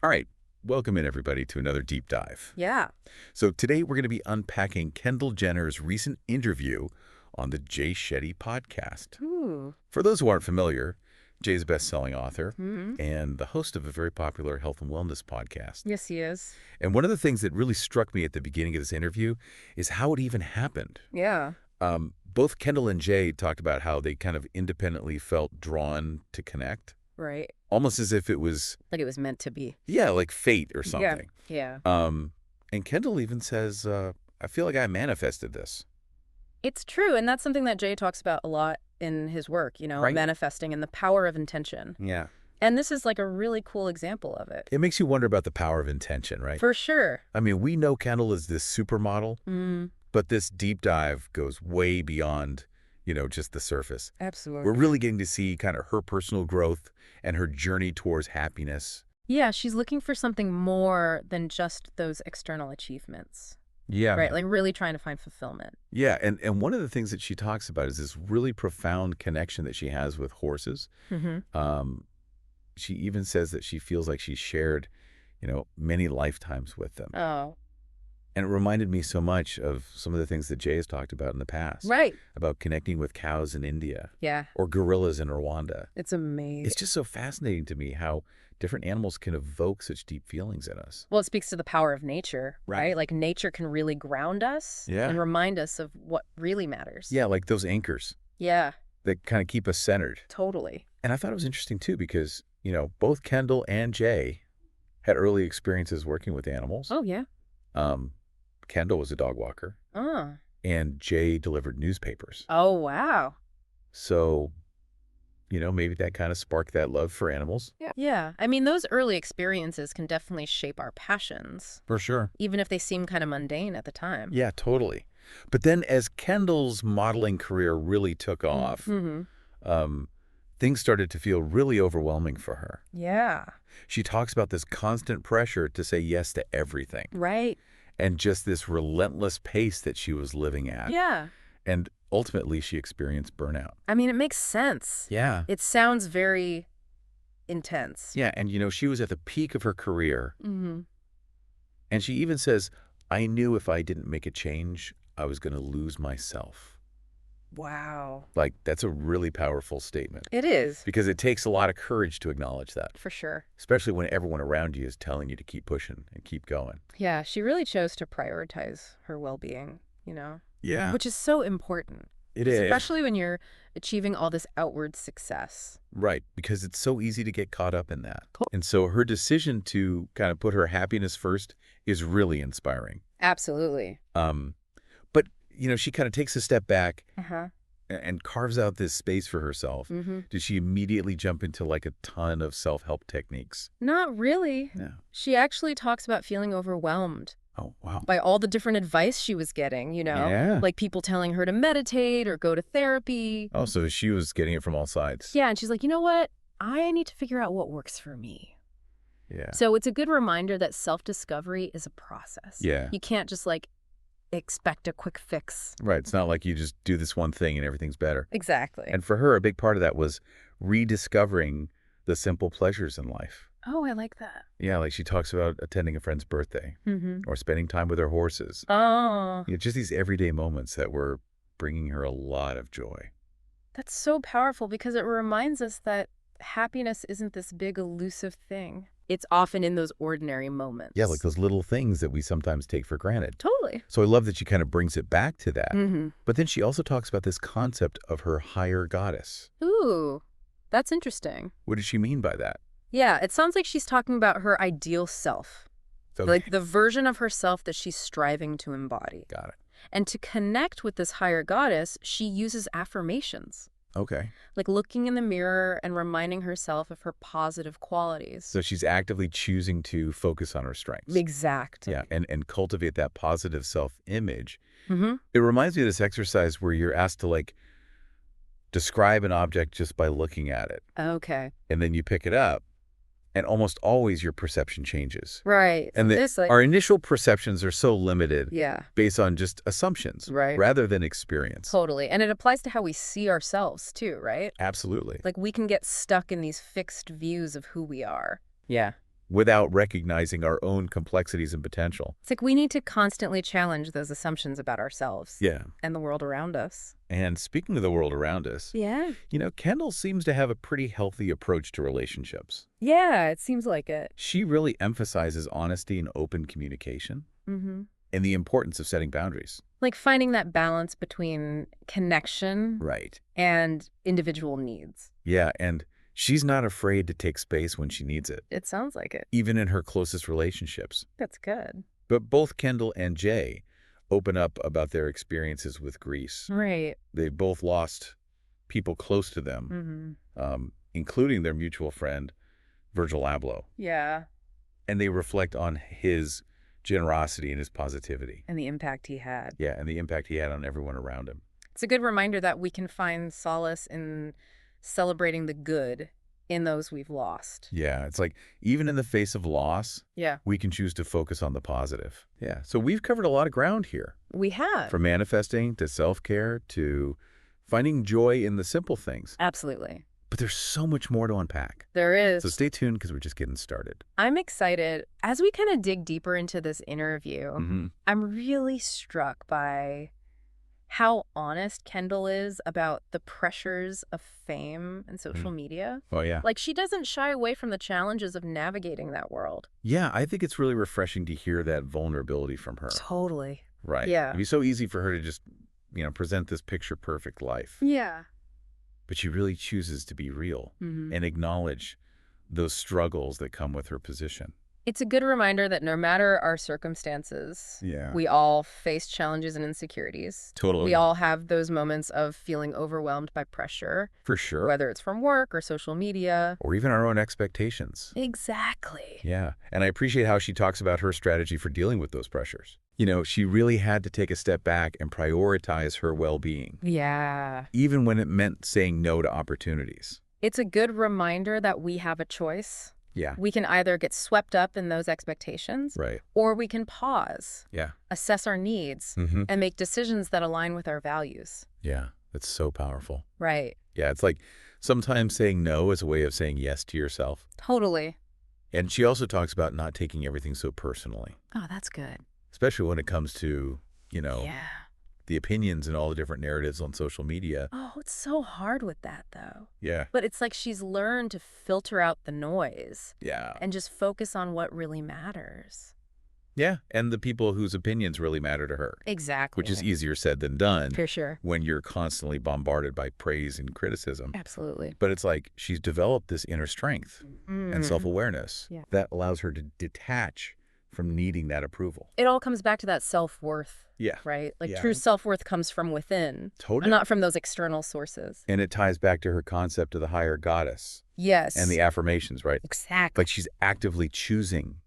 All right, welcome in everybody to another deep dive. Yeah. So today we're going to be unpacking Kendall Jenner's recent interview on the Jay Shetty podcast. Ooh. For those who aren't familiar, Jay's a best-selling author Hmm. and the host of a very popular health and wellness podcast. Yes, he is. And one of the things that really struck me at the beginning of this interview is how it even happened. Yeah. Both Kendall and Jay talked about how they kind of independently felt drawn to connect, Right. almost as if it was, Like it was meant to be. yeah, like fate or Yeah. something. Yeah. And Kendall even says, I feel like I manifested this. It's true. And that's something that Jay talks about a lot in his work, Right. manifesting and the power of intention. Yeah. And this is like a really cool example of it. It makes you wonder about the power of intention, right? For sure. I mean, we know Kendall is this supermodel, Mm, but this deep dive goes way beyond, just the surface. absolutely. We're really getting to see kind of her personal growth and her journey towards happiness. Yeah, she's looking for something more than just those external achievements. Yeah. Right. Like really trying to find fulfillment. Yeah. And one of the things that she talks about is this really profound connection that she has with horses. Mm-hmm. She even says that she feels like she's shared, many lifetimes with them. Oh, And it reminded me so much of some of the things that Jay has talked about in the past. right. About connecting with cows in India Yeah. or gorillas in Rwanda. It's amazing. It's just so fascinating to me how different animals can evoke such deep feelings in us. Well, it speaks to the power of nature, Right. right? Like nature can really ground us Yeah. and remind us of what really matters. Yeah, like those anchors Yeah, that kind of keep us centered. totally. And I thought it was interesting too because, both Kendall and Jay had early experiences working with animals. Oh, yeah. Kendall was a dog walker Oh. and Jay delivered newspapers. Oh, wow. So, maybe that kind of sparked that love for animals. Yeah. Yeah. I mean, those early experiences can definitely shape our passions, For sure. even if they seem kind of mundane at the time. Yeah, totally. But then as Kendall's modeling career really took off, Mm-hmm. things started to feel really overwhelming for her. Yeah. She talks about this constant pressure to say yes to everything Right. and just this relentless pace that she was living at. Yeah. And ultimately, she experienced burnout. I mean, it makes sense. Yeah. It sounds very intense. Yeah, and she was at the peak of her career. Mm-hmm. And she even says, I knew if I didn't make a change, I was going to lose myself. Wow. Like, that's a really powerful statement. It is. Because it takes a lot of courage to acknowledge that, For sure. especially when everyone around you is telling you to keep pushing and keep going. Yeah, she really chose to prioritize her well-being, Yeah, which is so important, it is. especially when you're achieving all this outward success. Right, because it's so easy to get caught up in that. And so her decision to kind of put her happiness first is really inspiring. Absolutely. But, she kind of takes a step back Uh-huh. and carves out this space for herself. Mm-hmm. Did she immediately jump into like a ton of self-help techniques? Not really. No. She actually talks about feeling overwhelmed Oh, wow. by all the different advice she was getting, Yeah. like people telling her to meditate or go to therapy. Oh, so she was getting it from all sides. Yeah, and she's like, you know what? I need to figure out what works for me. Yeah. So it's a good reminder that self-discovery is a process. Yeah. You can't just expect a quick fix. Right. It's not like you just do this one thing and everything's better. Exactly. And for her, a big part of that was rediscovering the simple pleasures in life. Oh, I like that. Yeah, like she talks about attending a friend's birthday Mm-hmm. or spending time with her horses. Oh, Just these everyday moments that were bringing her a lot of joy. that's so powerful because it reminds us that happiness isn't this big elusive thing. It's often in those ordinary moments. Yeah, like those little things that we sometimes take for granted. Totally. So I love that she kind of brings it back to that. Mm-hmm. But then she also talks about this concept of her higher goddess. Ooh, that's interesting. What does she mean by that? Yeah, it sounds like she's talking about her ideal self, Okay. like the version of herself that she's striving to embody. Got it. And to connect with this higher goddess, she uses affirmations, Okay. like looking in the mirror and reminding herself of her positive qualities. So she's actively choosing to focus on her strengths. Exactly. Yeah, and cultivate that positive self-image. Mm-hmm. It reminds me of this exercise where you're asked to describe an object just by looking at it. Okay. And then you pick it up, and almost always your perception changes. Right. And This, our initial perceptions are so limited yeah, based on just assumptions right. rather than experience. Totally. And it applies to how we see ourselves too, right? Absolutely. Like we can get stuck in these fixed views of who we are. Yeah. without recognizing our own complexities and potential. It's like we need to constantly challenge those assumptions about ourselves Yeah. and the world around us. And speaking of the world around us, Yeah. Kendall seems to have a pretty healthy approach to relationships. Yeah, it seems like it. She really emphasizes honesty and open communication Mm-hmm. and the importance of setting boundaries. Like finding that balance between connection Right. and individual needs. Yeah, and she's not afraid to take space when she needs it, It sounds like it. even in her closest relationships. That's good. But both Kendall and Jay open up about their experiences with Greece. Right. They both lost people close to them, including their mutual friend, Virgil Abloh. Yeah. And they reflect on his generosity and his positivity. And the impact he had. Yeah, and the impact he had on everyone around him. It's a good reminder that we can find solace in celebrating the good in those we've lost. Yeah, it's like even in the face of loss, Yeah. we can choose to focus on the positive. Yeah, so we've covered a lot of ground here. We have. From manifesting to self-care to finding joy in the simple things. Absolutely. But there's so much more to unpack. There is. So stay tuned because we're just getting started. I'm excited. As we kind of dig deeper into this interview, I'm really struck by how honest Kendall is about the pressures of fame and social media. Oh, yeah. Like, she doesn't shy away from the challenges of navigating that world. Yeah, I think it's really refreshing to hear that vulnerability from her. Totally. Right. Yeah. It'd be so easy for her to just, present this picture-perfect life. Yeah. But she really chooses to be real and acknowledge those struggles that come with her position. It's a good reminder that no matter our circumstances, we all face challenges and insecurities. Totally. We all have those moments of feeling overwhelmed by pressure. For sure. Whether it's from work or social media. Or even our own expectations. Exactly. Yeah. And I appreciate how she talks about her strategy for dealing with those pressures. She really had to take a step back and prioritize her well-being. Yeah. Even when it meant saying no to opportunities. It's a good reminder that we have a choice. Yeah. We can either get swept up in those expectations, Right. or we can pause, Yeah. assess our needs, and make decisions that align with our values. Yeah. That's so powerful. Right. Yeah. It's like sometimes saying no is a way of saying yes to yourself. Totally. And she also talks about not taking everything so personally. Oh, that's good. Especially when it comes to, Yeah. the opinions and all the different narratives on social media. Oh, it's so hard with that, though. Yeah. But it's like she's learned to filter out the noise Yeah. and just focus on what really matters. Yeah. And the people whose opinions really matter to her. Exactly. Which is easier said than done. For sure. When you're constantly bombarded by praise and criticism. Absolutely. But it's like she's developed this inner strength and self-awareness that allows her to detach from needing that approval. It all comes back to that self-worth. Yeah. Right? Like true self-worth comes from within. Totally. Not from those external sources. And it ties back to her concept of the higher goddess. Yes. And the affirmations, right? Exactly. Like she's actively choosing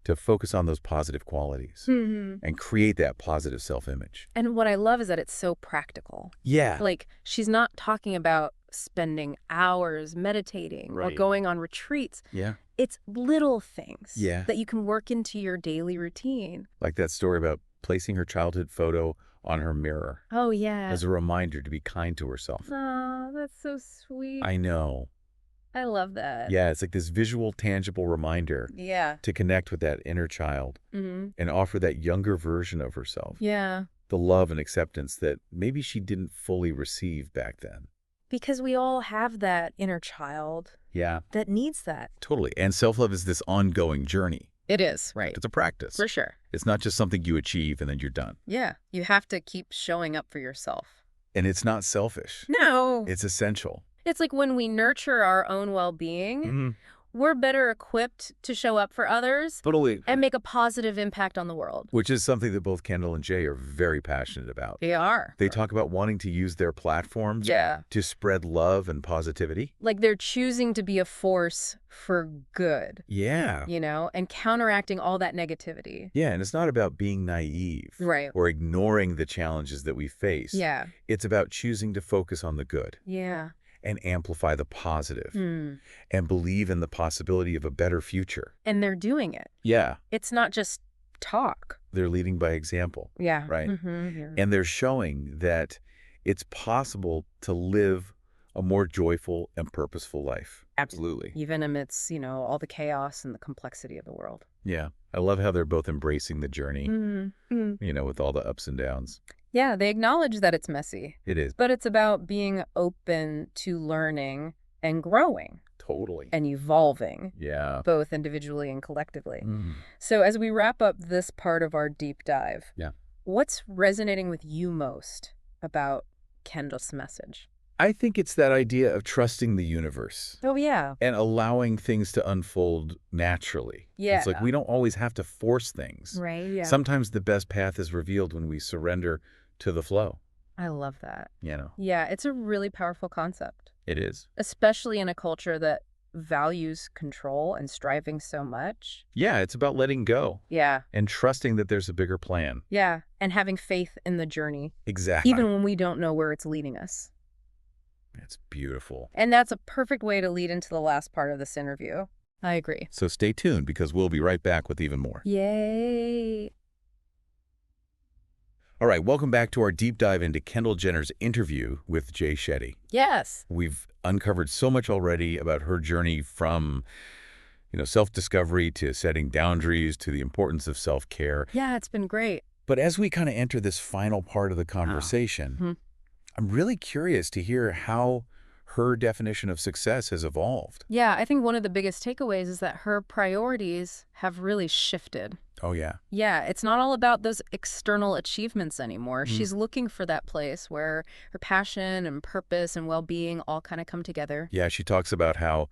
to focus on those positive qualities and create that positive self-image. And what I love is that it's so practical. Yeah. Like she's not talking about spending hours meditating or going on retreats. Yeah. It's little things Yeah. that you can work into your daily routine. Like that story about placing her childhood photo on her mirror Oh, yeah. as a reminder to be kind to herself. Oh, that's so sweet. I know. I love that. Yeah, it's like this visual, tangible reminder Yeah. to connect with that inner child and offer that younger version of herself. Yeah. The love and acceptance that maybe she didn't fully receive back then. Because we all have that inner child Yeah, that needs that. totally. And self-love is this ongoing journey. It is, right. It's a practice. For sure. It's not just something you achieve and then you're done. Yeah. You have to keep showing up for yourself. And it's not selfish. No. It's essential. It's like when we nurture our own well-being, we're better equipped to show up for others Totally. and make a positive impact on the world. Which is something that both Kendall and Jay are very passionate about. They are. They talk about wanting to use their platforms to spread love and positivity. Like they're choosing to be a force for good. Yeah. And counteracting all that negativity. Yeah, and it's not about being naive. Right. Or ignoring the challenges that we face. Yeah. It's about choosing to focus on the good. Yeah. And amplify the positive. And believe in the possibility of a better future. And they're doing it. Yeah. It's not just talk. They're leading by example. Yeah. Right? Yeah. And they're showing that it's possible to live a more joyful and purposeful life. Absolutely. Even amidst, all the chaos and the complexity of the world. Yeah. I love how they're both embracing the journey, with all the ups and downs. Yeah, they acknowledge that it's messy. It is. But it's about being open to learning and growing. Totally. And evolving. Yeah. Both individually and collectively. So as we wrap up this part of our deep dive, what's resonating with you most about Kendall's message? I think it's that idea of trusting the universe. Oh, yeah. And allowing things to unfold naturally. Yeah. It's like we don't always have to force things. Right, yeah. Sometimes the best path is revealed when we surrender to the flow. I love that. Yeah, it's a really powerful concept. it is. Especially in a culture that values control and striving so much. Yeah, it's about letting go. Yeah. And trusting that there's a bigger plan. Yeah, and having faith in the journey. Exactly. Even when we don't know where it's leading us. It's beautiful. And that's a perfect way to lead into the last part of this interview. I agree. So stay tuned because we'll be right back with even more. Yay. All right, welcome back to our deep dive into Kendall Jenner's interview with Jay Shetty. Yes. We've uncovered so much already about her journey from, self-discovery to setting boundaries to the importance of self-care. Yeah, it's been great. But as we kind of enter this final part of the conversation, I'm really curious to hear how her definition of success has evolved. Yeah, I think one of the biggest takeaways is that her priorities have really shifted. Oh, yeah. Yeah, it's not all about those external achievements anymore. She's looking for that place where her passion and purpose and well-being all kind of come together. Yeah, she talks about how,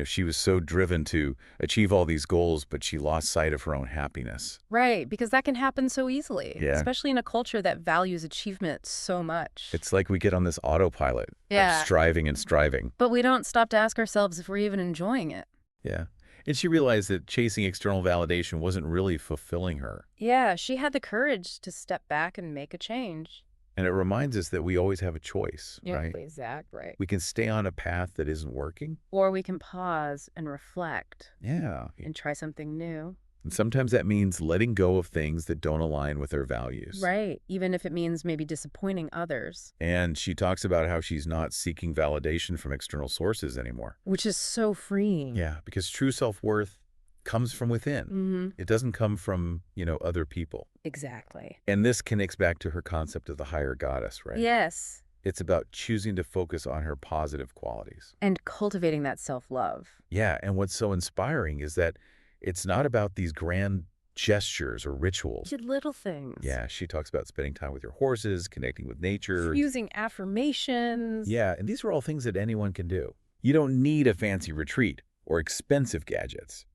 she was so driven to achieve all these goals, but she lost sight of her own happiness. Right, because that can happen so easily, Yeah. especially in a culture that values achievement so much. It's like we get on this autopilot of striving and striving. But we don't stop to ask ourselves if we're even enjoying it. Yeah. And she realized that chasing external validation wasn't really fulfilling her. Yeah, she had the courage to step back and make a change. And it reminds us that we always have a choice, right? Exactly, right. We can stay on a path that isn't working. Or we can pause and reflect. Yeah. And try something new. And sometimes that means letting go of things that don't align with our values. Right, even if it means maybe disappointing others. And she talks about how she's not seeking validation from external sources anymore. Which is so freeing. Yeah, because true self-worth comes from within. It doesn't come from, other people. Exactly. And this connects back to her concept of the higher goddess, right? Yes. It's about choosing to focus on her positive qualities. And cultivating that self-love. Yeah, and what's so inspiring is that it's not about these grand gestures or rituals. Just little things. Yeah, she talks about spending time with your horses, connecting with nature. Using affirmations. Yeah, and these are all things that anyone can do. You don't need a fancy retreat or expensive gadgets.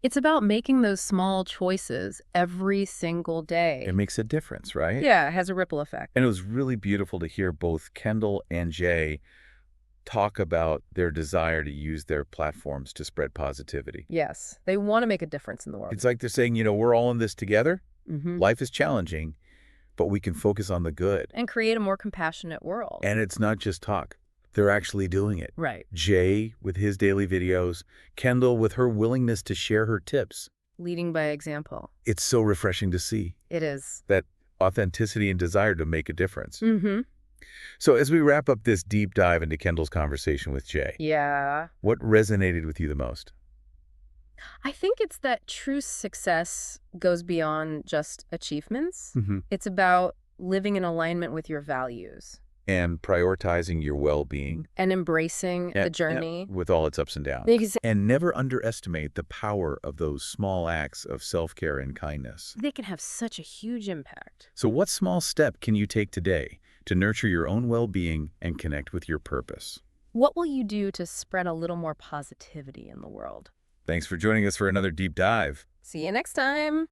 It's about making those small choices every single day. It makes a difference, right? Yeah, it has a ripple effect. And it was really beautiful to hear both Kendall and Jay talk about their desire to use their platforms to spread positivity. Yes, they want to make a difference in the world. It's like they're saying, we're all in this together. Mm-hmm. Life is challenging, but we can focus on the good. And create a more compassionate world. And it's not just talk. They're actually doing it. Right. Jay with his daily videos, Kendall with her willingness to share her tips. Leading by example. It's so refreshing to see. It is. That authenticity and desire to make a difference. Mm-hmm. So as we wrap up this deep dive into Kendall's conversation with Jay, what resonated with you the most? I think it's that true success goes beyond just achievements. It's about living in alignment with your values. And prioritizing your well-being. And embracing the journey. With all its ups and downs. And never underestimate the power of those small acts of self-care and kindness. They can have such a huge impact. So what small step can you take today to nurture your own well-being and connect with your purpose? What will you do to spread a little more positivity in the world? Thanks for joining us for another deep dive. See you next time.